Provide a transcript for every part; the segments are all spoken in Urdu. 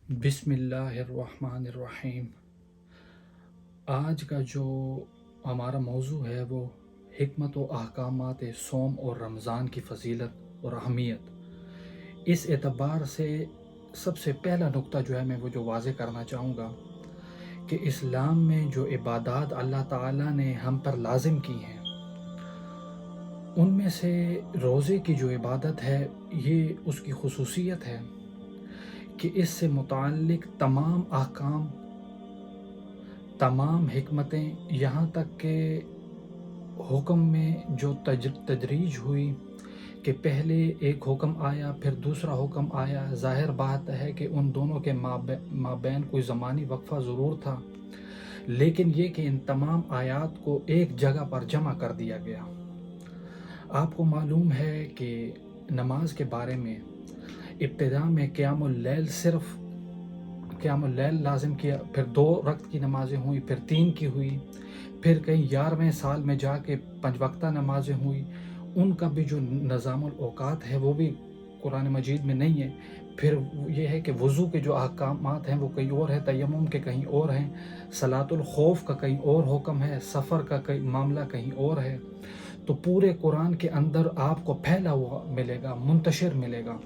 بسم اللہ الرحمن الرحیم۔ آج کا جو ہمارا موضوع ہے وہ حکمت و احکامات صوم اور رمضان کی فضیلت اور اہمیت۔ اس اعتبار سے سب سے پہلا نقطہ جو ہے میں وہ جو واضح کرنا چاہوں گا کہ اسلام میں جو عبادات اللہ تعالیٰ نے ہم پر لازم کی ہیں ان میں سے روزے کی جو عبادت ہے یہ اس کی خصوصیت ہے کہ اس سے متعلق تمام احکام، تمام حکمتیں، یہاں تک کہ حکم میں جو تدریج ہوئی کہ پہلے ایک حکم آیا پھر دوسرا حکم آیا، ظاہر بات ہے کہ ان دونوں کے مابین کوئی زمانی وقفہ ضرور تھا، لیکن یہ کہ ان تمام آیات کو ایک جگہ پر جمع کر دیا گیا۔ آپ کو معلوم ہے کہ نماز کے بارے میں ابتدا میں قیام اللیل، صرف قیام اللیل لازم کیا، پھر 2 رکعت کی نمازیں ہوئیں، پھر 3 کی ہوئی، پھر کہیں 11ویں سال میں جا کے 5 وقتہ نمازیں ہوئی۔ ان کا بھی جو نظام الاوقات ہے وہ بھی قرآن مجید میں نہیں ہے۔ پھر یہ ہے کہ وضو کے جو احکامات ہیں وہ کہیں اور ہے، تیمم کے کہیں اور ہیں، صلاۃ الخوف کا کہیں اور حکم ہے، سفر کا معاملہ کہیں اور ہے۔ تو پورے قرآن کے اندر آپ کو پھیلا ہوا ملے گا، منتشر ملے گا۔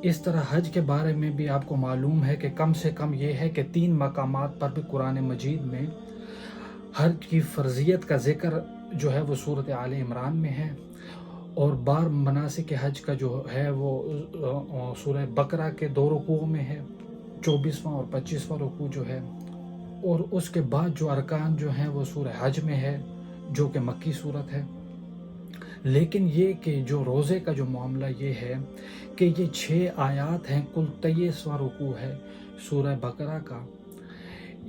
اس طرح حج کے بارے میں بھی آپ کو معلوم ہے کہ کم سے کم یہ ہے کہ 3 مقامات پر بھی قرآن مجید میں حج کی فرضیت کا ذکر جو ہے وہ سورۃ آل عمران میں ہے، اور بار مناسک حج کا جو ہے وہ سورہ بقرہ کے 2 رکوع میں ہے، 24واں اور 25واں رکوع جو ہے، اور اس کے بعد جو ارکان جو ہیں وہ سورہ حج میں ہے جو کہ مکی صورت ہے۔ لیکن یہ کہ جو روزے کا جو معاملہ یہ ہے کہ یہ 6 آیات ہیں، کل 23واں رکوع ہے سورہ بقرہ کا۔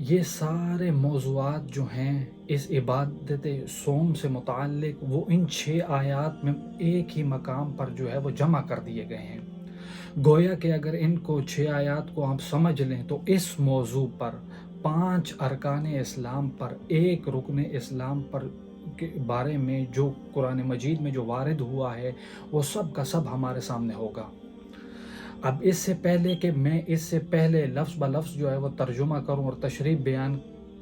یہ سارے موضوعات جو ہیں اس عبادت صوم سے متعلق وہ ان 6 آیات میں ایک ہی مقام پر جو ہے وہ جمع کر دیے گئے ہیں۔ گویا کہ اگر ان کو 6 آیات کو آپ سمجھ لیں تو اس موضوع پر، 5 ارکان اسلام پر، ایک رکن اسلام پر کے بارے میں جو قرآن مجید میں جو وارد ہوا ہے وہ سب کا سب ہمارے سامنے ہوگا۔ اب اس سے پہلے کہ میں اس سے پہلے لفظ بہ لفظ جو ہے وہ ترجمہ کروں اور تشریح بیان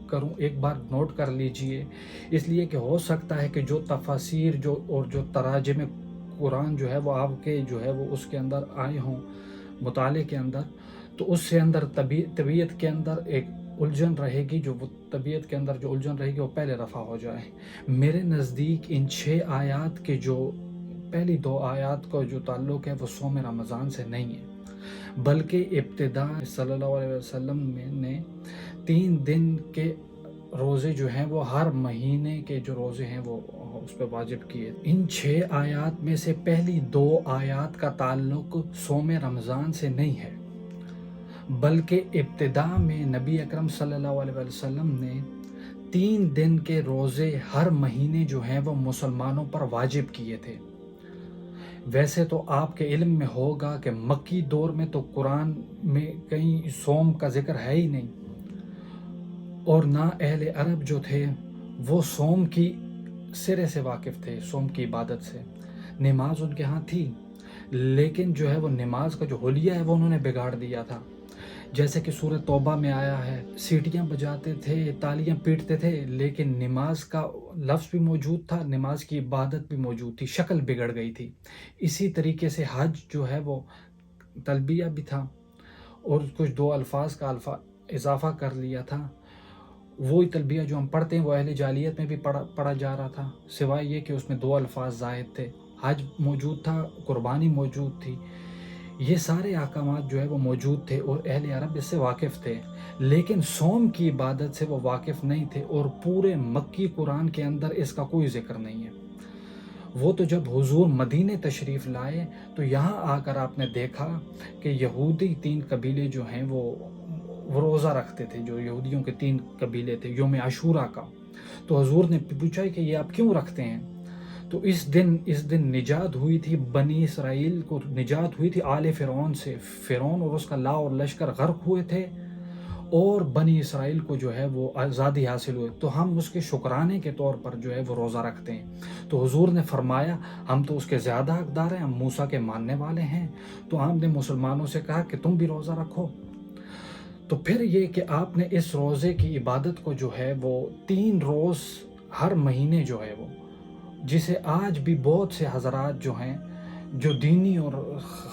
کروں، ایک بار نوٹ کر لیجئے، اس لیے کہ ہو سکتا ہے کہ جو تفاسیر اور جو تراجم قرآن جو ہے وہ آپ کے جو ہے وہ اس کے اندر آئے ہوں مطالعے کے اندر، تو اس سے اندر طبیعت کے اندر ایک الجھن رہے گی، جو وہ طبیعت کے اندر جو الجھن رہے گی وہ پہلے رفع ہو جائے۔ میرے نزدیک ان 6 آیات کے جو پہلی 2 آیات کا جو تعلق ہے وہ صوم رمضان سے نہیں ہے، بلکہ ابتدا صلی اللہ علیہ وسلم نے 3 دن کے روزے جو ہیں وہ ہر مہینے کے جو روزے ہیں وہ اس پہ واجب کیے۔ ان 6 آیات میں سے پہلی 2 آیات کا تعلق صوم رمضان سے نہیں ہے، بلکہ ابتدا میں نبی اکرم صلی اللہ علیہ وسلم نے 3 دن کے روزے ہر مہینے جو ہیں وہ مسلمانوں پر واجب کیے تھے۔ ویسے تو آپ کے علم میں ہوگا کہ مکی دور میں تو قرآن میں کہیں صوم کا ذکر ہے ہی نہیں، اور نہ اہل عرب جو تھے وہ صوم کی سرے سے واقف تھے، صوم کی عبادت سے۔ نماز ان کے ہاں تھی، لیکن جو ہے وہ نماز کا جو حلیہ ہے وہ انہوں نے بگاڑ دیا تھا۔ جیسے کہ سورہ توبہ میں آیا ہے، سیٹیاں بجاتے تھے، تالیاں پیٹتے تھے، لیکن نماز کا لفظ بھی موجود تھا، نماز کی عبادت بھی موجود تھی، شکل بگڑ گئی تھی۔ اسی طریقے سے حج جو ہے وہ تلبیہ بھی تھا، اور کچھ 2 الفاظ کا اضافہ کر لیا تھا۔ وہی تلبیہ جو ہم پڑھتے ہیں وہ اہل جاہلیت میں بھی پڑھا جا رہا تھا، سوائے یہ کہ اس میں 2 الفاظ زائد تھے۔ حج موجود تھا، قربانی موجود تھی، یہ سارے احکامات جو ہے وہ موجود تھے اور اہل عرب اس سے واقف تھے، لیکن صوم کی عبادت سے وہ واقف نہیں تھے، اور پورے مکی قرآن کے اندر اس کا کوئی ذکر نہیں ہے۔ وہ تو جب حضور مدینے تشریف لائے تو یہاں آ کر آپ نے دیکھا کہ یہودی 3 قبیلے جو ہیں وہ روزہ رکھتے تھے، جو یہودیوں کے 3 قبیلے تھے یوم عاشوراء کا۔ تو حضور نے پوچھا کہ یہ آپ کیوں رکھتے ہیں؟ تو اس دن نجات ہوئی تھی، بنی اسرائیل کو نجات ہوئی تھی آل فرعون سے، فرعون اور اس کا لا اور لشکر غرق ہوئے تھے، اور بنی اسرائیل کو جو ہے وہ آزادی حاصل ہوئی، تو ہم اس کے شکرانے کے طور پر جو ہے وہ روزہ رکھتے ہیں۔ تو حضور نے فرمایا ہم تو اس کے زیادہ حقدار ہیں، ہم موسیٰ کے ماننے والے ہیں۔ تو ہم نے مسلمانوں سے کہا کہ تم بھی روزہ رکھو، تو پھر یہ کہ آپ نے اس روزے کی عبادت کو جو ہے وہ 3 روز ہر مہینے جو ہے وہ، جسے آج بھی بہت سے حضرات جو ہیں جو دینی اور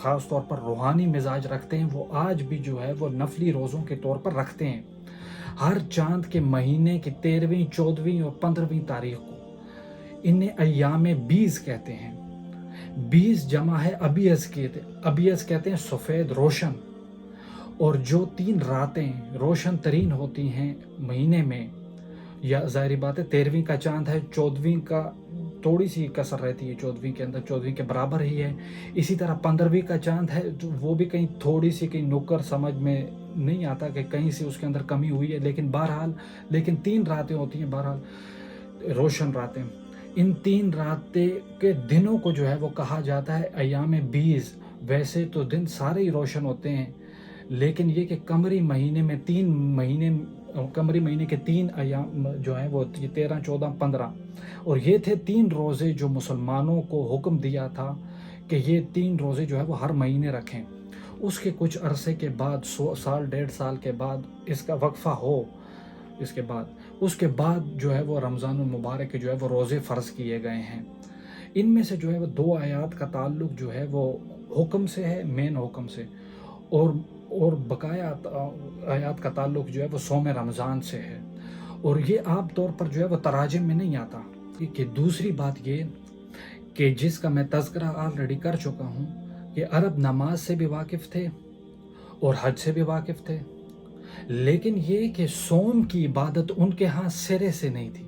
خاص طور پر روحانی مزاج رکھتے ہیں، وہ آج بھی جو ہے وہ نفلی روزوں کے طور پر رکھتے ہیں، ہر چاند کے مہینے کی 13ویں 14ویں اور 15ویں تاریخ کو۔ انہیں ایام بیز کہتے ہیں۔ بیز جمع ہے ابیض کے، ابیض کہتے ہیں سفید روشن، اور جو 3 راتیں روشن ترین ہوتی ہیں مہینے میں، یا ظاہری بات ہے 13ویں کا چاند ہے، 14ویں کا تھوڑی سی کسر رہتی ہے، 14ویں کے اندر 14ویں کے برابر ہی ہے، اسی طرح 15ویں کا چاند ہے، وہ بھی کہیں تھوڑی سی کہیں نکر سمجھ میں نہیں آتا کہ کہیں سے اس کے اندر کمی ہوئی ہے، لیکن بہرحال 3 راتیں ہوتی ہیں، بہرحال روشن راتیں۔ ان 3 راتیں کے دنوں کو جو ہے وہ کہا جاتا ہے ایام بیز۔ ویسے تو دن سارے ہی روشن ہوتے ہیں، لیکن یہ کہ قمری مہینے میں 3 مہینے، قمری مہینے کے 3 ایام جو ہیں وہ 13 14 15، اور یہ تھے 3 روزے جو مسلمانوں کو حکم دیا تھا کہ یہ 3 روزے جو ہے وہ ہر مہینے رکھیں۔ اس کے کچھ عرصے کے بعد، سال 1.5 سال کے بعد اس کا وقفہ ہو، اس کے بعد جو ہے وہ رمضان المبارک کے جو ہے وہ روزے فرض کیے گئے ہیں۔ ان میں سے جو ہے وہ 2 آیات کا تعلق جو ہے وہ حکم سے ہے، مین حکم سے، اور بقایا آیات کا تعلق جو ہے وہ صوم رمضان سے ہے، اور یہ عام طور پر جو ہے وہ تراجم میں نہیں آتا۔ کہ دوسری بات یہ کہ جس کا میں تذکرہ آلریڈی کر چکا ہوں کہ عرب نماز سے بھی واقف تھے اور حج سے بھی واقف تھے، لیکن یہ کہ صوم کی عبادت ان کے ہاں سرے سے نہیں تھی،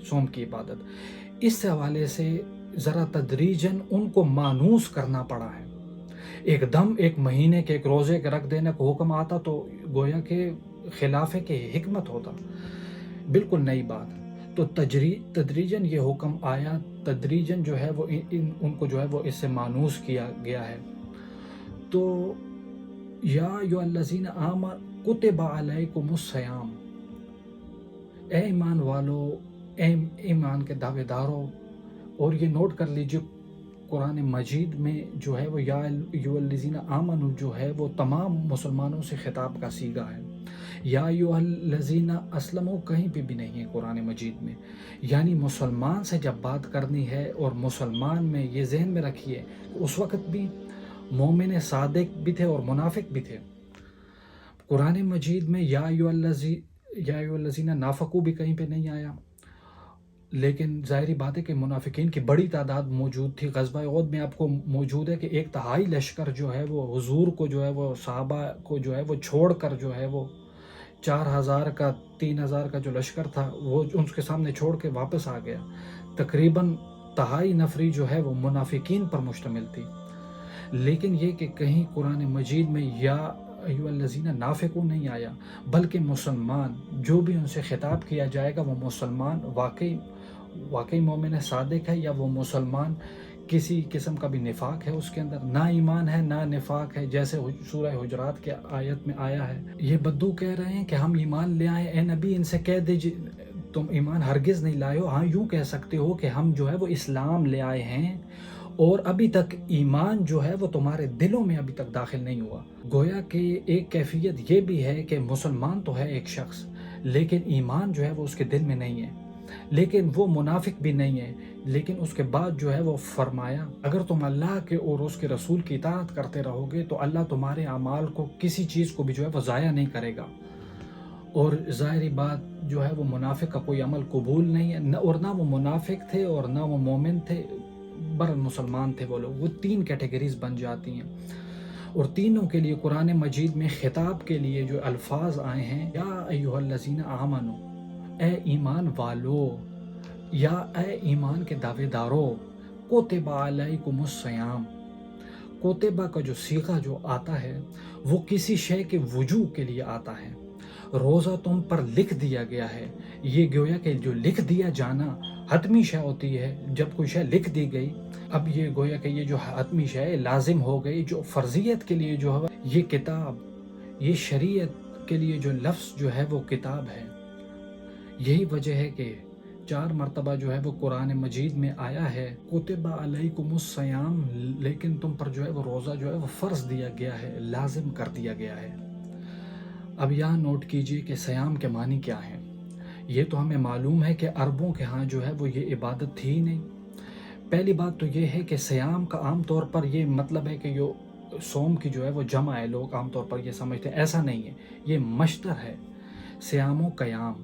صوم کی عبادت۔ اس حوالے سے ذرا تدریجاً ان کو مانوس کرنا پڑا ہے۔ ایک دم ایک مہینے کے ایک روزے کے رکھ دینے کو حکم آتا تو گویا کہ خلاف کے حکمت ہوتا، بالکل نئی بات۔ تو تدریجاً یہ حکم آیا، تدریجاً جو ہے وہ ان کو جو ہے وہ اس سے مانوس کیا گیا ہے۔ تو یا ایھا الذین آمنوا کتب علیکم الصیام، اے ایمان والو، اے ایمان کے دعوے داروں، اور یہ نوٹ کر لیجیے قرآن مجید میں جو ہے وہ یا ایھا الذین آمنوا جو ہے وہ تمام مسلمانوں سے خطاب کا صیغہ ہے۔ یا ایھا الذین اسلموا کہیں پہ بھی نہیں ہے قرآن مجید میں، یعنی مسلمان سے جب بات کرنی ہے، اور مسلمان میں یہ ذہن میں رکھیے اس وقت بھی مومن صادق بھی تھے اور منافق بھی تھے۔ قرآن مجید میں یا ایھا الذین نافقوا بھی کہیں پہ نہیں آیا، لیکن ظاہری بات ہے کہ منافقین کی بڑی تعداد موجود تھی۔ غزوہ احد میں آپ کو موجود ہے کہ 1/3 لشکر جو ہے وہ حضور کو جو ہے وہ صحابہ کو جو ہے وہ چھوڑ کر جو ہے وہ 4000 کا 3000 کا جو لشکر تھا وہ ان کے سامنے چھوڑ کے واپس آ گیا۔ تقریباً تہائی نفری جو ہے وہ منافقین پر مشتمل تھی، لیکن یہ کہ کہیں قرآن مجید میں یا ایھا الذین نافقوا نہیں آیا، بلکہ مسلمان جو بھی ان سے خطاب کیا جائے گا وہ مسلمان واقعی مومن صادق ہے، یا وہ مسلمان کسی قسم کا بھی نفاق ہے اس کے اندر، نہ ایمان ہے نہ نفاق ہے، جیسے سورہ حجرات کے آیت میں آیا ہے۔ یہ بدو کہہ رہے ہیں کہ ہم ایمان لے آئے، اے نبی ان سے کہہ دیجئے تم ایمان ہرگز نہیں لائے ہو۔ ہاں یوں کہہ سکتے ہو کہ ہم جو ہے وہ اسلام لے آئے ہیں، اور ابھی تک ایمان جو ہے وہ تمہارے دلوں میں ابھی تک داخل نہیں ہوا۔ گویا کہ ایک کیفیت یہ بھی ہے کہ مسلمان تو ہے ایک شخص، لیکن ایمان جو ہے وہ اس کے دل میں نہیں ہے، لیکن وہ منافق بھی نہیں ہے۔ لیکن اس کے بعد جو ہے وہ فرمایا اگر تم اللہ کے اور اس کے رسول کی اطاعت کرتے رہو گے تو اللہ تمہارے اعمال کو کسی چیز کو بھی جو ہے وہ ضائع نہیں کرے گا، اور ظاہری بات جو ہے وہ منافق کا کوئی عمل قبول نہیں ہے، اور نہ وہ منافق تھے اور نہ وہ مومن تھے، برن مسلمان تھے وہ لوگ۔ وہ 3 کیٹیگریز بن جاتی ہیں، اور تینوں کے لیے قرآن مجید میں خطاب کے لیے جو الفاظ آئے ہیں یا ایھا الذین آمنوا، اے ایمان والو، یا اے ایمان کے دعوے دارو، کتب علیکم الصیام۔ کوتبہ کا جو صیغہ جو آتا ہے وہ کسی شے کے وجوب کے لیے آتا ہے۔ روزہ تم پر لکھ دیا گیا ہے، یہ گویا کہ جو لکھ دیا جانا حتمی شے ہوتی ہے۔ جب کوئی شے لکھ دی گئی، اب یہ گویا کہ یہ جو حتمی شے لازم ہو گئی، جو فرضیت کے لیے جو ہے یہ کتاب، یہ شریعت کے لیے جو لفظ جو ہے وہ کتاب ہے۔ یہی وجہ ہے کہ 4 مرتبہ جو ہے وہ قرآن مجید میں آیا ہے کتب علیکم الصیام، لیکن تم پر جو ہے وہ روزہ جو ہے وہ فرض دیا گیا ہے، لازم کر دیا گیا ہے۔ اب یہاں نوٹ کیجئے کہ صیام کے معنی کیا ہیں۔ یہ تو ہمیں معلوم ہے کہ عربوں کے ہاں جو ہے وہ یہ عبادت تھی ہی نہیں۔ پہلی بات تو یہ ہے کہ صیام کا عام طور پر یہ مطلب ہے کہ یہ سوم کی جو ہے وہ جمع ہے، لوگ عام طور پر یہ سمجھتے ہیں، ایسا نہیں ہے، یہ مشتر ہے، صیام و قیام،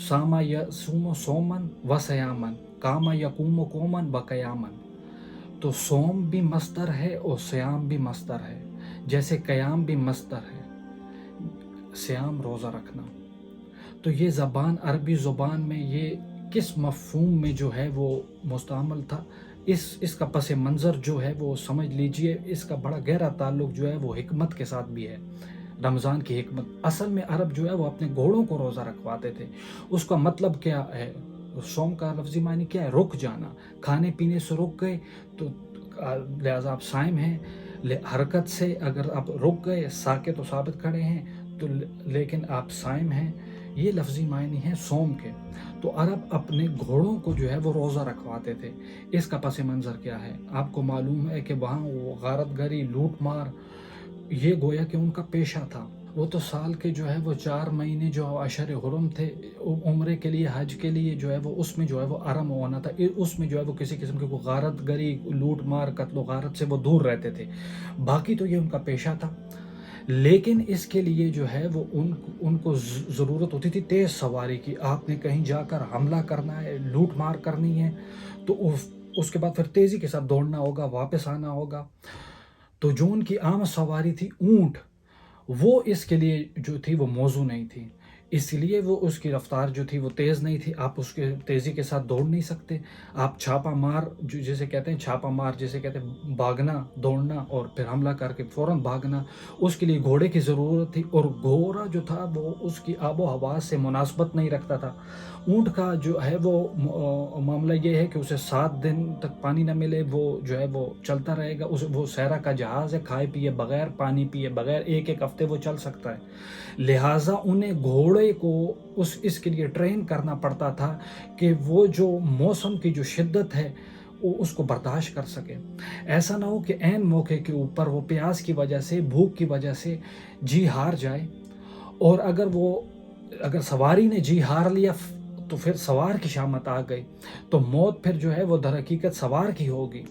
ساما یسوم و سومن و سیامن، کاما یقوم و قومن و قیامن۔ تو سوم بھی مصدر ہے اور صیام بھی مصدر ہے، جیسے قیام بھی مصدر ہے، صیام روزہ رکھنا۔ تو یہ زبان عربی زبان میں یہ کس مفہوم میں جو ہے وہ مستعمل تھا، اس کا پس منظر جو ہے وہ سمجھ لیجئے، اس کا بڑا گہرا تعلق جو ہے وہ حکمت کے ساتھ بھی ہے، رمضان کی حکمت۔ اصل میں عرب جو ہے وہ اپنے گھوڑوں کو روزہ رکھواتے تھے۔ اس کا مطلب کیا ہے؟ سوم کا لفظی معنی کیا ہے؟ رک جانا، کھانے پینے سے رک گئے تو لہذا آپ صائم ہیں، حرکت سے اگر آپ رک گئے، ساکت و ثابت کھڑے ہیں تو لیکن آپ صائم ہیں، یہ لفظی معنی ہے سوم کے۔ تو عرب اپنے گھوڑوں کو جو ہے وہ روزہ رکھواتے تھے۔ اس کا پس منظر کیا ہے؟ آپ کو معلوم ہے کہ وہاں وہ غارت گری، لوٹ مار، یہ گویا کہ ان کا پیشہ تھا۔ وہ تو سال کے جو ہے وہ 4 مہینے جو اشہر حرم تھے، عمرے کے لیے، حج کے لیے جو ہے وہ اس میں جو ہے وہ حرم ہونا تھا، اس میں جو ہے وہ کسی قسم کی کوئی غارت گری، لوٹ مار، قتل و غارت سے وہ دور رہتے تھے۔ باقی تو یہ ان کا پیشہ تھا، لیکن اس کے لیے جو ہے وہ ان کو ضرورت ہوتی تھی تیز سواری کی۔ آپ نے کہیں جا کر حملہ کرنا ہے، لوٹ مار کرنی ہے، تو اس کے بعد پھر تیزی کے ساتھ دوڑنا ہوگا، واپس آنا ہوگا۔ تو جو ان کی عام سواری تھی اونٹ، وہ اس کے لیے جو تھی وہ موزوں نہیں تھی، اس لیے وہ اس کی رفتار جو تھی وہ تیز نہیں تھی، آپ اس کے تیزی کے ساتھ دوڑ نہیں سکتے۔ آپ چھاپا مار جسے کہتے ہیں، چھاپا مار جسے کہتے ہیں بھاگنا، دوڑنا اور پھر حملہ کر کے فوراً بھاگنا، اس کے لیے گھوڑے کی ضرورت تھی، اور گھوڑا جو تھا وہ اس کی آب و ہوا سے مناسبت نہیں رکھتا تھا۔ اونٹ کا جو ہے وہ معاملہ یہ ہے کہ اسے 7 دن تک پانی نہ ملے، وہ جو ہے وہ چلتا رہے گا، وہ صحرا کا جہاز ہے، کھائے پیے بغیر، پانی پیے بغیر 1 ہفتے وہ چل سکتا ہے۔ لہٰذا انہیں گھوڑے کو اس کے لیے ٹرین کرنا پڑتا تھا کہ وہ جو موسم کی جو شدت ہے وہ اس کو برداشت کر سکے۔ ایسا نہ ہو کہ عین موقع کے اوپر وہ پیاس کی وجہ سے، بھوک کی وجہ سے جی ہار جائے، اور اگر سواری نے جی ہار لیا تو پھر سوار کی شامت آ گئی، تو موت پھر جو ہے وہ در حقیقت سوار کی ہوگی۔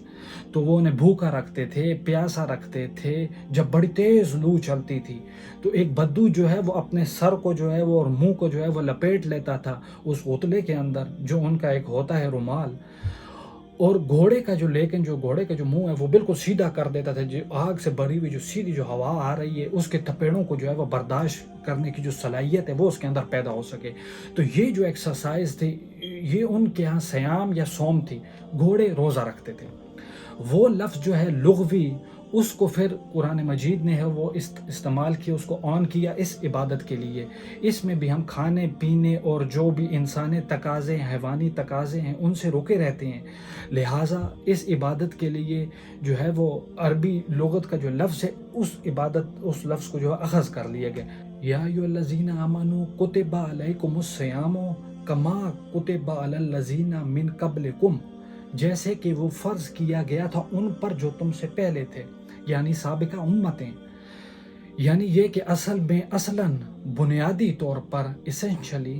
تو وہ انہیں بھوکا رکھتے تھے، پیاسا رکھتے تھے۔ جب بڑی تیز لو چلتی تھی تو ایک بدو جو ہے وہ اپنے سر کو جو ہے وہ اور منہ کو جو ہے وہ لپیٹ لیتا تھا اس غتلے کے اندر، جو ان کا ایک ہوتا ہے رومال، اور گھوڑے کا جو منہ ہے وہ بالکل سیدھا کر دیتا تھا، جو آگ سے بھری ہوئی جو سیدھی جو ہوا آ رہی ہے اس کے تپیڑوں کو جو ہے وہ برداشت کرنے کی جو صلاحیت ہے وہ اس کے اندر پیدا ہو سکے۔ تو یہ جو ایکسرسائز تھی، یہ ان کے ہاں صیام یا صوم تھی، گھوڑے روزہ رکھتے تھے۔ وہ لفظ جو ہے لغوی، اس کو پھر قرآن مجید نے ہے وہ استعمال کیا، اس کو آن کیا اس عبادت کے لیے۔ اس میں بھی ہم کھانے پینے اور جو بھی انسانی تقاضے، حیوانی تقاضے ہیں ان سے رکے رہتے ہیں، لہٰذا اس عبادت کے لیے جو ہے وہ عربی لغت کا جو لفظ ہے اس لفظ کو جو ہے اخذ کر لیا گیا۔ یا ایھا الذین آمنوا کتب علیکم الصیام کما کتب علی الذین من قبلکم، جیسے کہ وہ فرض کیا گیا تھا ان پر جو تم سے پہلے تھے، یعنی سابقہ امتیں۔ یعنی یہ کہ اصلاً بنیادی طور پر اسینشلی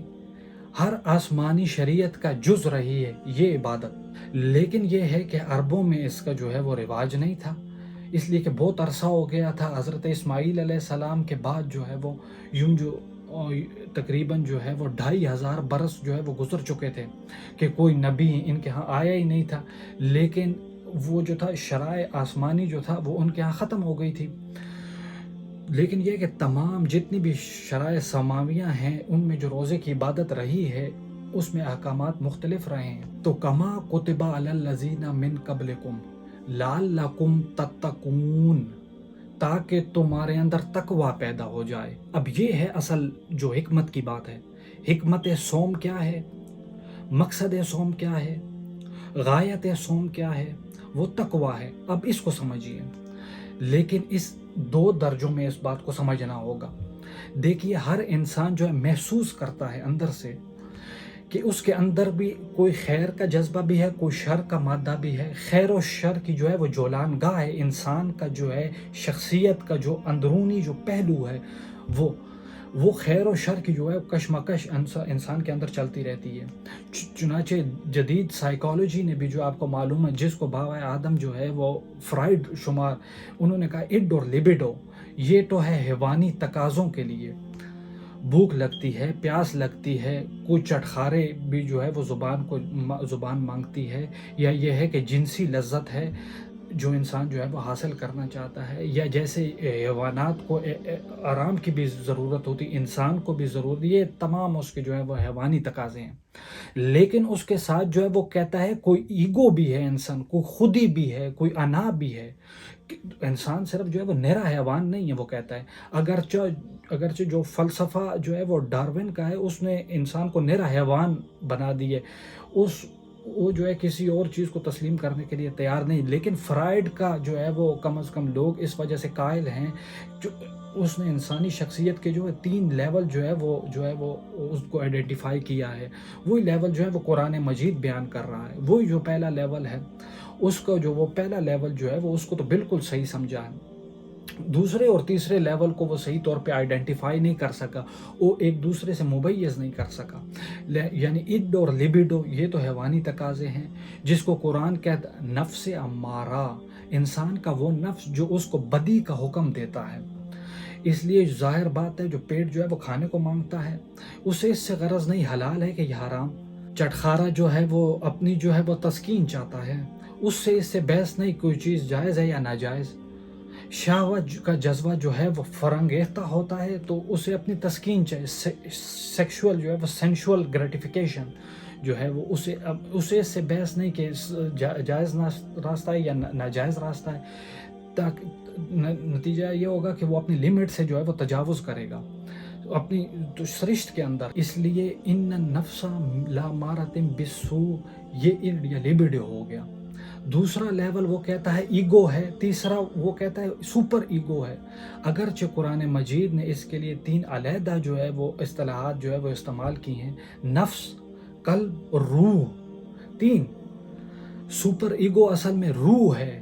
ہر آسمانی شریعت کا جز رہی ہے یہ عبادت، لیکن یہ ہے کہ عربوں میں اس کا جو ہے وہ رواج نہیں تھا، اس لیے کہ بہت عرصہ ہو گیا تھا حضرت اسماعیل علیہ السلام کے بعد جو ہے وہ یوں جو تقریباً جو ہے وہ 2500 برس جو ہے وہ گزر چکے تھے کہ کوئی نبی ان کے ہاں آیا ہی نہیں تھا، لیکن وہ جو تھا شرائع آسمانی جو تھا وہ ان کے ہاں ختم ہو گئی تھی۔ لیکن یہ کہ تمام جتنی بھی شرائع سماویہ ہیں ان میں جو روزے کی عبادت رہی ہے اس میں احکامات مختلف رہے ہیں۔ تو کما کتب علی الذین من قبلکم لعلکم تتقون، تاکہ تمہارے اندر تقوی پیدا ہو جائے۔ اب یہ ہے اصل جو حکمت کی بات ہے۔ حکمت صوم کیا ہے؟ مقصد صوم کیا ہے؟ غایت صوم کیا ہے؟ وہ تقوی ہے۔ اب اس کو سمجھیے، لیکن اس 2 درجوں میں اس بات کو سمجھنا ہوگا۔ دیکھیے، ہر انسان جو ہے محسوس کرتا ہے اندر سے کہ اس کے اندر بھی کوئی خیر کا جذبہ بھی ہے، کوئی شر کا مادہ بھی ہے۔ خیر و شر کی جو ہے وہ جولان گاہ ہے انسان کا، جو ہے شخصیت کا جو اندرونی جو پہلو ہے وہ وہ خیر و شر کی جو ہے کشمکش انسان کے اندر چلتی رہتی ہے. چنانچہ جدید سائیکالوجی نے بھی جو آپ کو معلوم ہے، جس کو بابا آدم جو ہے وہ فرائڈ شمار، انہوں نے کہا اڈ اور لبیڈو، یہ تو ہے حیوانی تقاضوں کے لیے. بھوک لگتی ہے، پیاس لگتی ہے، کوئی چٹخارے بھی جو ہے وہ زبان مانگتی ہے، یا یہ ہے کہ جنسی لذت ہے جو انسان جو ہے وہ حاصل کرنا چاہتا ہے، یا جیسے حیوانات کو آرام کی بھی ضرورت ہوتی، انسان کو بھی ضرورت، یہ تمام اس کے جو ہے وہ حیوانی تقاضے ہیں. لیکن اس کے ساتھ جو ہے وہ کہتا ہے کوئی ایگو بھی ہے، انسان کوئی خودی بھی ہے، کوئی انا بھی ہے. انسان صرف جو ہے وہ نرا حیوان نہیں ہے، وہ کہتا ہے. اگرچہ جو فلسفہ جو ہے وہ ڈارون کا ہے، اس نے انسان کو نرا حیوان بنا دیے، وہ جو ہے کسی اور چیز کو تسلیم کرنے کے لیے تیار نہیں. لیکن فرائڈ کا جو ہے وہ کم از کم لوگ اس وجہ سے قائل ہیں، جو اس نے انسانی شخصیت کے جو ہے 3 لیول جو ہے وہ اس کو آئیڈینٹیفائی کیا ہے. وہی لیول جو ہے وہ قرآن مجید بیان کر رہا ہے. وہی جو پہلا لیول ہے، اس کو جو وہ پہلا لیول جو ہے وہ اس کو تو بالکل صحیح سمجھا ہے. دوسرے اور تیسرے لیول کو وہ صحیح طور پہ آئیڈینٹیفائی نہیں کر سکا، وہ ایک دوسرے سے ممیز نہیں کر سکا. یعنی اڈ اور لبیڈو یہ تو حیوانی تقاضے ہیں، جس کو قرآن کہتا نفس امارہ، انسان کا وہ نفس جو اس کو بدی کا حکم دیتا ہے. اس لیے ظاہر بات ہے جو پیٹ جو ہے وہ کھانے کو مانگتا ہے، اسے اس سے غرض نہیں حلال ہے کہ یہ حرام. چٹخارا جو ہے وہ اپنی جو ہے وہ تسکین چاہتا ہے، اس سے بحث نہیں کوئی چیز جائز ہے یا ناجائز. شہوت کا جذبہ جو ہے وہ فرنگیختہ ہوتا ہے، تو اسے اپنی تسکین چاہیے. سیکشول جو ہے وہ سینشول گریٹیفیکیشن جو ہے وہ اسے اس سے بحث نہیں کہ جائز راستہ ہے یا ناجائز راستہ ہے. نتیجہ یہ ہوگا کہ وہ اپنی لمٹ سے جو ہے وہ تجاوز کرے گا اپنی سرشت کے اندر. اس لیے ان نفس لامارۃ بالسوء، یہ اڈ یا لبیڈو ہو گیا. دوسرا لیول وہ کہتا ہے ایگو ہے. تیسرا وہ کہتا ہے سپر ایگو ہے. اگرچہ قرآن مجید نے اس کے لیے 3 علیحدہ جو ہے وہ اصطلاحات جو ہے وہ استعمال کی ہیں، نفس، قلب اور روح. 3. سپر ایگو اصل میں روح ہے،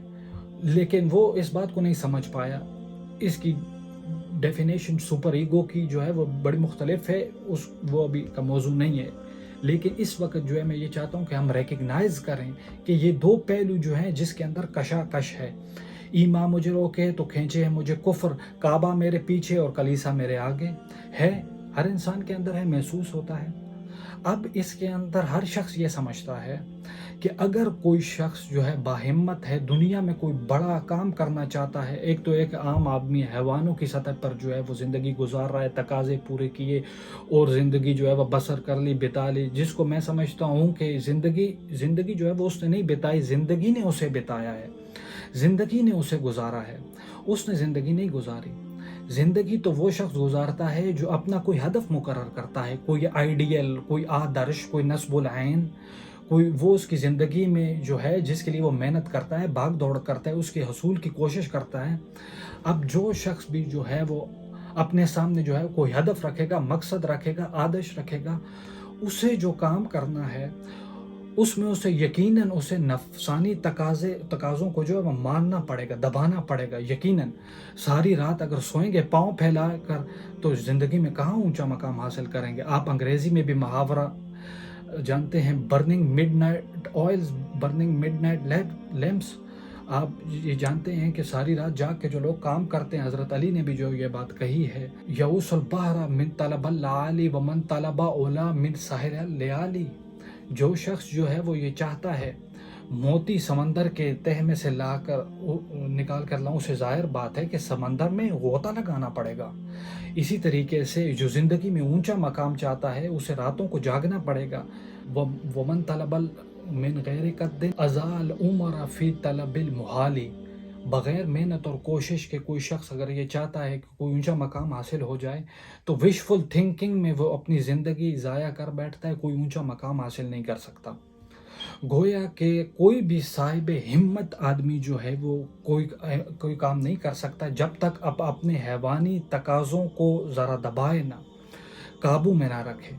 لیکن وہ اس بات کو نہیں سمجھ پایا. اس کی ڈیفینیشن سپر ایگو کی جو ہے وہ بڑی مختلف ہے، وہ ابھی کا موضوع نہیں ہے. لیکن اس وقت جو ہے میں یہ چاہتا ہوں کہ ہم ریکگنائز کریں کہ یہ 2 پہلو جو ہیں جس کے اندر کشاکش ہے. ایمان مجھے روکے تو کھینچے ہے مجھے کفر، کعبہ میرے پیچھے اور کلیسا میرے آگے ہے. ہر انسان کے اندر ہے، محسوس ہوتا ہے. اب اس کے اندر ہر شخص یہ سمجھتا ہے کہ اگر کوئی شخص جو ہے باہمت ہے، دنیا میں کوئی بڑا کام کرنا چاہتا ہے، ایک عام آدمی حیوانوں کی سطح پر جو ہے وہ زندگی گزار رہا ہے، تقاضے پورے کیے اور زندگی جو ہے وہ بسر کر لی، بتا لی، جس کو میں سمجھتا ہوں کہ زندگی جو ہے وہ اس نے نہیں بتائی، زندگی نے اسے بتایا ہے، زندگی نے اسے گزارا ہے، اس نے زندگی نہیں گزاری. زندگی تو وہ شخص گزارتا ہے جو اپنا کوئی ہدف مقرر کرتا ہے، کوئی آئیڈیل، کوئی آدرش، کوئی نصب العین، کوئی وہ اس کی زندگی میں جو ہے جس کے لیے وہ محنت کرتا ہے، بھاگ دوڑ کرتا ہے، اس کے حصول کی کوشش کرتا ہے. اب جو شخص بھی جو ہے وہ اپنے سامنے جو ہے کوئی ہدف رکھے گا، مقصد رکھے گا، آدرش رکھے گا، اسے جو کام کرنا ہے اس میں اسے یقیناً اسے نفسانی تقاضوں کو جو ہے وہ ماننا پڑے گا، دبانا پڑے گا. یقیناً ساری رات اگر سوئیں گے پاؤں پھیلا کر تو زندگی میں کہاں اونچا مقام حاصل کریں گے. آپ انگریزی میں بھی محاورہ جانتے ہیں، burning mid night oils, burning mid night lamps. آپ یہ جانتے ہیں کہ ساری رات جاگ کے جو لوگ کام کرتے ہیں، حضرت علی نے بھی جو یہ بات کہی ہے، یعوس البحر من طلب العالی ومن طلب اولا من سحر اللیالی. جو شخص جو ہے وہ یہ چاہتا ہے موتی سمندر کے تہ میں سے نکال کر لاؤں، اسے ظاہر بات ہے کہ سمندر میں غوطہ لگانا پڑے گا. اسی طریقے سے جو زندگی میں اونچا مقام چاہتا ہے اسے راتوں کو جاگنا پڑے گا. ومن طلب من غیر قد ازال عمر فی طلب المحالی. بغیر محنت اور کوشش کے کوئی شخص اگر یہ چاہتا ہے کہ کوئی اونچا مقام حاصل ہو جائے تو وشفل تھنکنگ میں وہ اپنی زندگی ضائع کر بیٹھتا ہے، کوئی اونچا مقام حاصل نہیں کر سکتا. گویا کہ کوئی بھی صاحب ہمت آدمی جو ہے وہ کوئی کام نہیں کر سکتا جب تک اپنے حیوانی تقاضوں کو ذرا دبائے نہ، قابو میں نہ رکھے،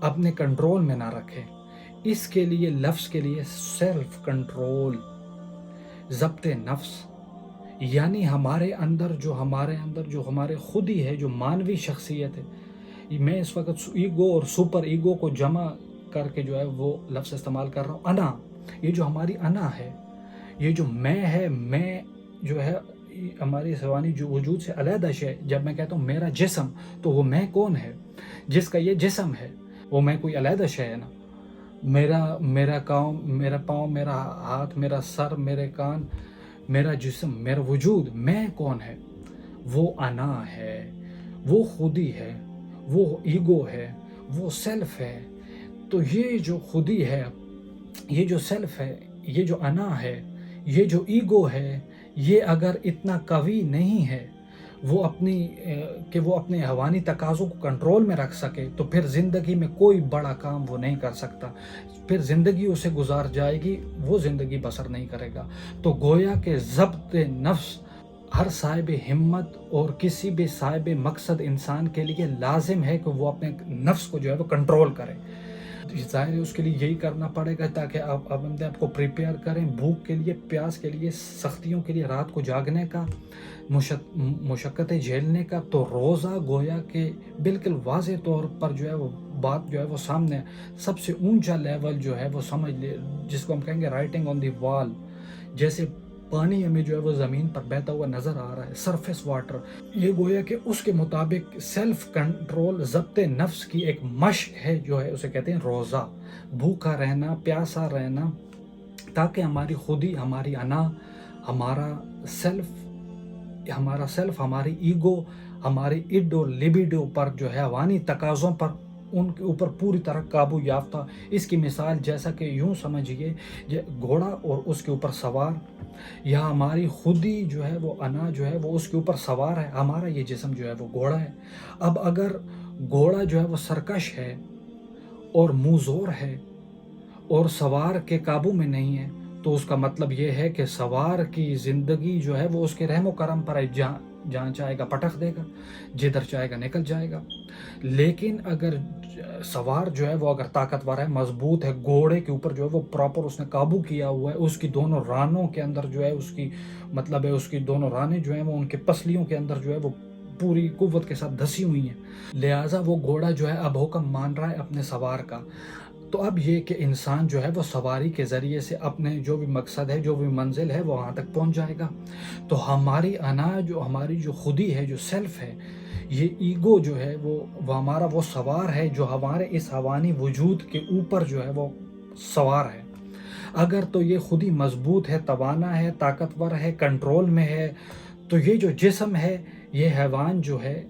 اپنے کنٹرول میں نہ رکھے. اس کے لیے لفظ کے لیے سیلف کنٹرول، ضبط نفس، یعنی ہمارے اندر جو ہمارے خودی ہے، جو مانوی شخصیت ہے، میں اس وقت ایگو اور سپر ایگو کو جمع کر کے جو ہے وہ لفظ استعمال کر رہا ہوں. انا، یہ جو ہماری انا ہے، یہ جو میں ہے، میں جو ہے ہماری حیوانی جو وجود سے علیحدہ شے. جب میں کہتا ہوں میرا جسم، تو وہ میں کون ہے؟ جس کا یہ جسم ہے وہ میں کوئی علیحدہ شے ہے نا. میرا پاؤں، میرا ہاتھ، میرا سر، میرے کان، میرا جسم، میرا وجود، میں کون ہے؟ وہ انا ہے، وہ خودی ہے، وہ ایگو ہے، وہ سیلف ہے. تو یہ جو خودی ہے، یہ جو سیلف ہے، یہ جو انا ہے، یہ جو ایگو ہے، یہ اگر اتنا قوی نہیں ہے وہ اپنے حیوانی تقاضوں کو کنٹرول میں رکھ سکے، تو پھر زندگی میں کوئی بڑا کام وہ نہیں کر سکتا. پھر زندگی اسے گزار جائے گی، وہ زندگی بسر نہیں کرے گا. تو گویا کہ ضبط نفس ہر صاحب ہمت اور کسی بھی صاحب مقصد انسان کے لیے لازم ہے کہ وہ اپنے نفس کو جو ہے وہ کنٹرول کرے. ظاہر ہے اس کے لیے یہی کرنا پڑے گا تاکہ آپ اپنے آپ کو پریپیئر کریں بھوک کے لیے، پیاس کے لیے، سختیوں کے لیے، رات کو جاگنے کا، مشقتیں جھیلنے کا. تو روزہ گویا کہ بالکل واضح طور پر جو ہے وہ بات جو ہے وہ سامنے سب سے اونچا لیول جو ہے وہ سمجھ لے، جس کو ہم کہیں گے رائٹنگ آن دی وال. جیسے پانی ہمیں جو ہے وہ زمین پر بہتا ہوا نظر آ رہا ہے، سرفیس واٹر، یہ گویا کہ اس کے مطابق سیلف کنٹرول، ضبط نفس کی ایک مشق ہے جو ہے اسے کہتے ہیں روزہ. بھوکا رہنا، پیاسا رہنا، تاکہ ہماری خودی، ہماری انا، ہمارا سیلف، ہماری ایگو، ہماری اڈ اور لیبیڈو پر جو ہے حیوانی تقاضوں پر، ان کے اوپر پوری طرح قابو یافتہ. اس کی مثال جیسا کہ یوں سمجھیے گھوڑا اور اس کے اوپر سوار، یا ہماری خودی جو ہے وہ انا جو ہے وہ اس کے اوپر سوار ہے، ہمارا یہ جسم جو ہے وہ گھوڑا ہے. اب اگر گھوڑا جو ہے وہ سرکش ہے اور منہ زور ہے اور سوار کے قابو میں نہیں ہے، تو اس کا مطلب یہ ہے کہ سوار کی زندگی جو ہے وہ اس کے رحم و کرم پر ہے، جہاں چاہے گا پٹخ دے گا، جدھر چاہے گا نکل جائے گا. لیکن اگر سوار جو ہے وہ اگر طاقتور ہے، مضبوط ہے، گھوڑے کے اوپر جو ہے وہ پراپر اس نے قابو کیا ہوا ہے، اس کی دونوں رانوں کے اندر جو ہے اس کی دونوں رانے جو ہیں وہ ان کے پسلیوں کے اندر جو ہے وہ پوری قوت کے ساتھ دھسی ہوئی ہیں، لہٰذا وہ گھوڑا جو ہے اب حکم مان رہا ہے اپنے سوار کا. تو اب یہ کہ انسان جو ہے وہ سواری کے ذریعے سے اپنے جو بھی مقصد ہے، جو بھی منزل ہے، وہ وہاں تک پہنچ جائے گا. تو ہماری انا، ہماری جو خودی ہے، جو سیلف ہے، یہ ایگو جو ہے وہ ہمارا وہ سوار ہے جو ہمارے اس حیوانی وجود کے اوپر جو ہے وہ سوار ہے. اگر تو یہ خودی مضبوط ہے، توانا ہے، طاقتور ہے، کنٹرول میں ہے، تو یہ جو جسم ہے، یہ حیوان جو ہے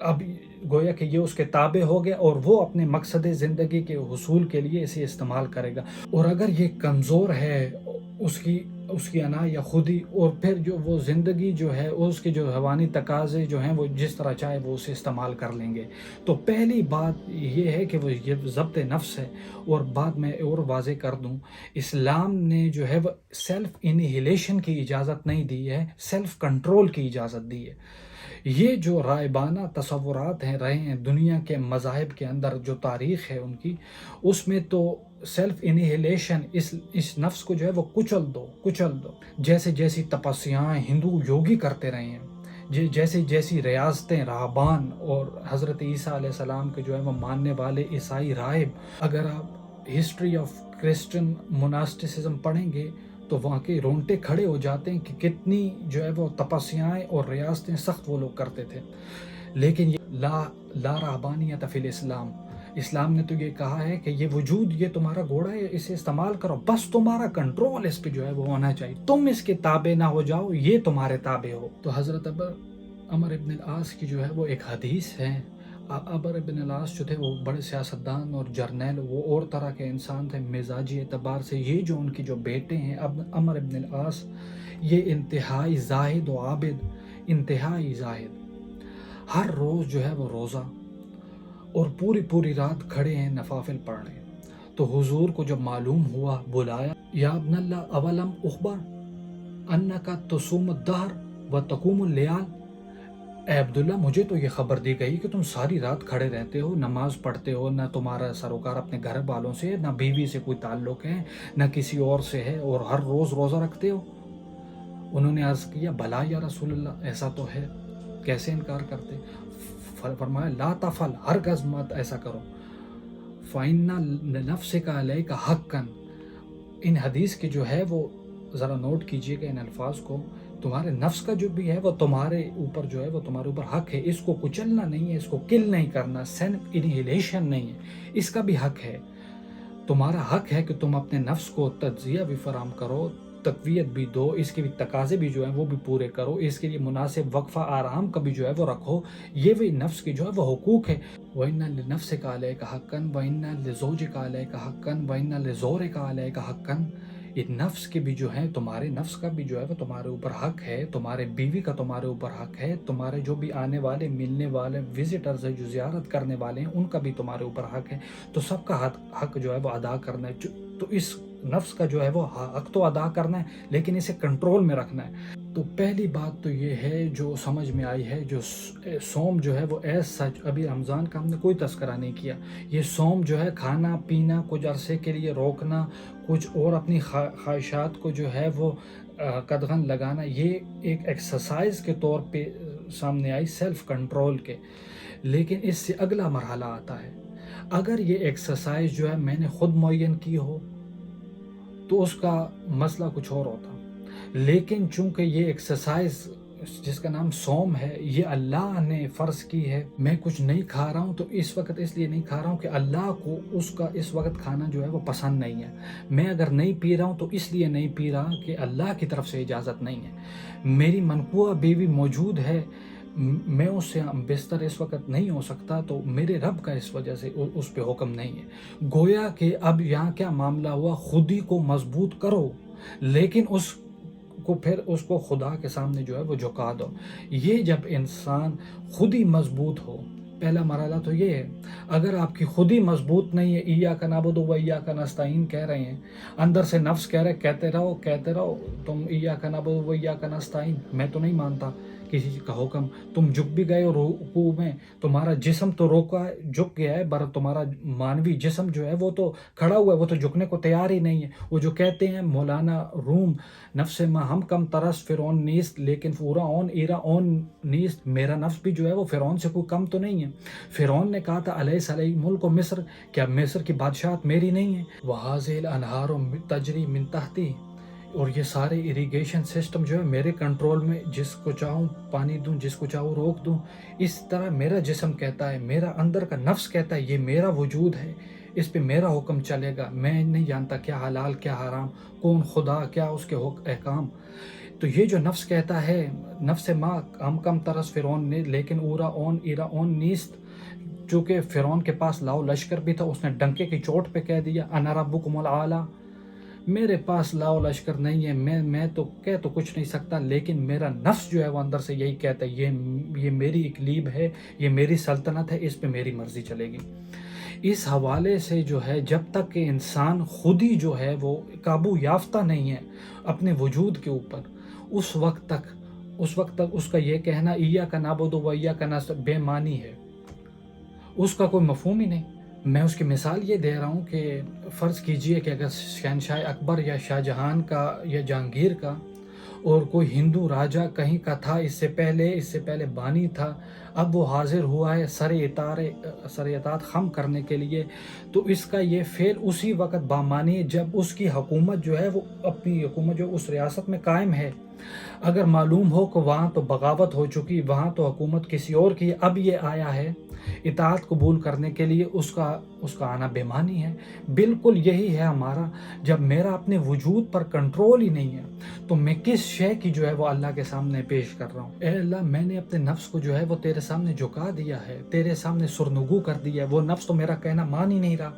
اب گویا کہ یہ اس کے تابع ہو گیا اور وہ اپنے مقصد زندگی کے حصول کے لیے اسے استعمال کرے گا. اور اگر یہ کمزور ہے، اس کی انا یا خودی، اور پھر جو وہ زندگی جو ہے اس کے جو حیوانی تقاضے جو ہیں وہ جس طرح چاہے وہ اسے استعمال کر لیں گے. تو پہلی بات یہ ہے کہ وہ یہ ضبط نفس ہے. اور بات میں اور واضح کر دوں، اسلام نے جو ہے وہ سیلف انہیلیشن کی اجازت نہیں دی ہے، سیلف کنٹرول کی اجازت دی ہے. یہ جو رائبانہ تصورات رہے ہیں دنیا کے مذاہب کے اندر، جو تاریخ ہے ان کی، اس میں تو سیلف انہیلیشن، اس نفس کو جو ہے وہ کچل دو. جیسی تپسیاں ہندو یوگی کرتے رہے ہیں، جیسی ریاضتیں راہبان اور حضرت عیسیٰ علیہ السلام کے جو ہے وہ ماننے والے عیسائی راہب، اگر آپ ہسٹری آف کرسچن موناسٹسزم پڑھیں گے تو وہاں کے رونگٹے کھڑے ہو جاتے ہیں کہ کتنی جو ہے وہ تپسیائیں اور ریاضتیں سخت وہ لوگ کرتے تھے. لیکن یہ لا رہبانیت فی الاسلام، اسلام نے تو یہ کہا ہے کہ یہ وجود، یہ تمہارا گھوڑا ہے، اسے استعمال کرو، بس تمہارا کنٹرول اس پہ جو ہے وہ ہونا چاہیے، تم اس کے تابع نہ ہو جاؤ، یہ تمہارے تابع ہو. تو حضرت عمر ابن العاص کی جو ہے وہ ایک حدیث ہے. عمر ابن العاص جو تھے وہ بڑے سیاستدان اور جرنیل، وہ اور طرح کے انسان تھے مزاجی اعتبار سے. یہ جو ان کی جو بیٹے ہیں عمر ابن العاص، یہ انتہائی زاہد و عابد، انتہائی زاہد، ہر روز جو ہے وہ روزہ، اور پوری رات کھڑے ہیں نوافل پڑھ رہے ہیں. تو حضور کو جب معلوم ہوا، بلایا، یا ابن اللہ اولم اخبر انکا تصوم الدہر و تقوم اللیال، اے عبداللہ مجھے تو یہ خبر دی گئی کہ تم ساری رات کھڑے رہتے ہو، نماز پڑھتے ہو، نہ تمہارا سروکار اپنے گھر والوں سے، نہ بیوی سے کوئی تعلق ہے، نہ کسی اور سے ہے، اور ہر روز روزہ رکھتے ہو. انہوں نے عرض کیا بھلا یا رسول اللہ، ایسا تو ہے، کیسے انکار کرتے. فرمایا لا تفعل، ہرگز مت ایسا کرو، فَإِنَّ لِنَفْسِكَ عَلَيْكَ حَقًّا. ان حدیث کی جو ہے وہ ذرا نوٹ کیجئے گا ان الفاظ کو. تمہارے نفس کا جو بھی ہے وہ تمہارے اوپر جو ہے وہ تمہارے اوپر حق ہے. اس کو کچلنا نہیں ہے، اس کو کل نہیں کرنا، سیلف انہیلیشن نہیں ہے، اس کا بھی حق ہے. تمہارا حق ہے کہ تم اپنے نفس کو تجزیہ بھی فراہم کرو، تقویت بھی دو، اس کے بھی تقاضے بھی جو ہیں وہ بھی پورے کرو، اس کے لیے مناسب وقفہ آرام کا بھی جو ہے وہ رکھو. یہ بھی نفس کی جو ہے وہ حقوق ہے. وَإِنَّ لِنَفْسِكَ عَلَيْكَ حَقًّا وَإِنَّ لِزَوْجِكَ عَلَيْكَ حَقًّا وَإِنَّ لِزَوْرِكَ عَلَيْكَ حَقًّا. یہ نفس کے بھی جو ہے، تمہارے نفس کا بھی جو ہے وہ تمہارے اوپر حق ہے، تمہارے بیوی کا تمہارے اوپر حق ہے، تمہارے جو بھی آنے والے ملنے والے وزٹرز ہیں، جو زیارت کرنے والے ہیں، ان کا بھی تمہارے اوپر حق ہے. تو سب کا حق جو ہے وہ ادا کرنا ہے. تو اس نفس کا جو ہے وہ حق تو ادا کرنا ہے، لیکن اسے کنٹرول میں رکھنا ہے. تو پہلی بات تو یہ ہے جو سمجھ میں آئی ہے، جو صوم جو ہے وہ ایز سچ، ابھی رمضان کا ہم نے کوئی تذکرہ نہیں کیا. یہ صوم جو ہے کھانا پینا کچھ عرصے کے لیے روکنا، کچھ اور اپنی خواہشات کو جو ہے وہ قدغن لگانا، یہ ایک ایکسرسائز کے طور پہ سامنے آئی، سیلف کنٹرول کے. لیکن اس سے اگلا مرحلہ آتا ہے. اگر یہ ایکسرسائز جو ہے میں نے خود معین کی ہو تو اس کا مسئلہ کچھ اور ہوتا. لیکن چونکہ یہ ایکسرسائز جس کا نام صوم ہے، یہ اللہ نے فرض کی ہے. میں کچھ نہیں کھا رہا ہوں تو اس وقت اس لیے نہیں کھا رہا ہوں کہ اللہ کو اس کا اس وقت کھانا جو ہے وہ پسند نہیں ہے. میں اگر نہیں پی رہا ہوں تو اس لیے نہیں پی رہا کہ اللہ کی طرف سے اجازت نہیں ہے. میری منقوہ بیوی موجود ہے، میں اس سے بستر اس وقت نہیں ہو سکتا، تو میرے رب کا اس وجہ سے اس پہ حکم نہیں ہے. گویا کہ اب یہاں کیا معاملہ ہوا، خود ہی کو مضبوط کرو، لیکن اس کو خدا کے سامنے جو ہے وہ جھکا دو. یہ جب انسان خود ہی مضبوط ہو، پہلا مرحلہ تو یہ ہے. اگر آپ کی خود ہی مضبوط نہیں ہے، ایاک نعبد و ایاک نستعین کہہ رہے ہیں، اندر سے نفس کہہ رہے کہتے رہو تم ایاک نعبد و ایاک نستعین، میں تو نہیں مانتا کسی کا حکم. تم جھک بھی گئے رکوع میں، تمہارا جسم تو جھک گیا ہے، تمہارا مانوی جسم جو ہے وہ تو کھڑا ہوا ہے، وہ تو جھکنے کو تیار ہی نہیں ہے. وہ جو کہتے ہیں مولانا روم، نفس ما ہم کم ترس فرعون نیست لیکن پورا اون ایرا اون نیست. میرا نفس بھی جو ہے وہ فرعون سے کوئی کم تو نہیں ہے. فرعون نے کہا تھا علیہ علیہ ملک و مصر، کیا مصر کی بادشاہت میری نہیں ہے؟ وَهَذِهِ الْأَنْهَارُ تَجْرِي مِن تَحْتِي، اور یہ سارے اریگیشن سسٹم جو ہے میرے کنٹرول میں، جس کو چاہوں پانی دوں، جس کو چاہوں روک دوں. اس طرح میرا جسم کہتا ہے، میرا اندر کا نفس کہتا ہے یہ میرا وجود ہے، اس پہ میرا حکم چلے گا. میں نہیں جانتا کیا حلال کیا حرام، کون خدا کیا اس کے احکام. تو یہ جو نفس کہتا ہے، نفس ما ہم کم ترس فرعون نے لیکن اورا اون ایرا اون نیست، چونکہ فرعون کے پاس لاؤ لشکر بھی تھا، اس نے ڈنکے کی چوٹ پہ کہہ دیا انا ربکم الاعلی. میرے پاس لاؤ لشکر نہیں ہے، میں تو کہہ تو کچھ نہیں سکتا، لیکن میرا نفس جو ہے وہ اندر سے یہی کہتا ہے یہ میری اقلیب ہے، یہ میری سلطنت ہے، اس پہ میری مرضی چلے گی. اس حوالے سے جو ہے جب تک کہ انسان خود ہی جو ہے وہ قابو یافتہ نہیں ہے اپنے وجود کے اوپر، اس وقت تک اس کا یہ کہنا ایاک نعبد و ایاک نستعین بے معنی ہے، اس کا کوئی مفہوم ہی نہیں. میں اس کی مثال یہ دے رہا ہوں کہ فرض کیجئے کہ اگر شہنشاہ اکبر یا شاہ جہان کا یا جہانگیر کا اور کوئی ہندو راجہ کہیں کا تھا، اس سے پہلے بانی تھا، اب وہ حاضر ہوا ہے سر اطاعت خم کرنے کے لیے، تو اس کا یہ فعل اسی وقت بامانی ہے جب اس کی حکومت جو ہے وہ اپنی حکومت جو اس ریاست میں قائم ہے. اگر معلوم ہو کہ وہاں تو بغاوت ہو چکی، وہاں تو حکومت کسی اور کی، اب یہ آیا ہے اطاعت قبول کرنے کے لیے، اس کا آنا بے معنی ہے. بالکل یہی ہے ہمارا، جب میرا اپنے وجود پر کنٹرول ہی نہیں ہے تو میں کس شے کی جو ہے وہ اللہ کے سامنے پیش کر رہا ہوں. اے اللہ، میں نے اپنے نفس کو جو ہے وہ تیرے سامنے جھکا دیا ہے، تیرے سامنے سرنگو کر دیا ہے، وہ نفس تو میرا کہنا مان ہی نہیں رہا.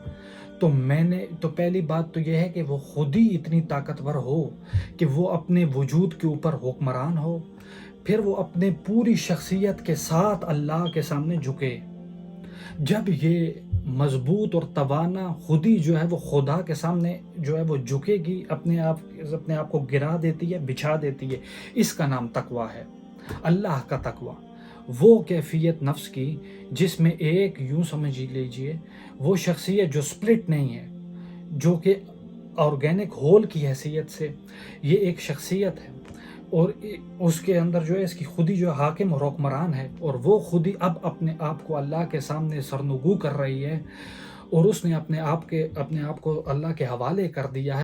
تو پہلی بات تو یہ ہے کہ وہ خود ہی اتنی طاقتور ہو کہ وہ اپنے وجود کے اوپر حکمران ہو، پھر وہ اپنے پوری شخصیت کے ساتھ اللہ کے سامنے جھکے. جب یہ مضبوط اور توانا خود ہی جو ہے وہ خدا کے سامنے جو ہے وہ جھکے گی، اپنے آپ کو گرا دیتی ہے، بچھا دیتی ہے. اس کا نام تقویٰ ہے، اللہ کا تقویٰ. وہ کیفیت نفس کی جس میں ایک یوں سمجھ لیجئے وہ شخصیت جو سپلٹ نہیں ہے، جو کہ آرگینک ہول کی حیثیت سے یہ ایک شخصیت ہے. اور اس کے اندر جو ہے اس کی خود ہی جو حاکم اور حکمران ہے، اور وہ خود ہی اب اپنے آپ کو اللہ کے سامنے سرنگو کر رہی ہے، اور اس نے اپنے آپ کو اللہ کے حوالے کر دیا ہے۔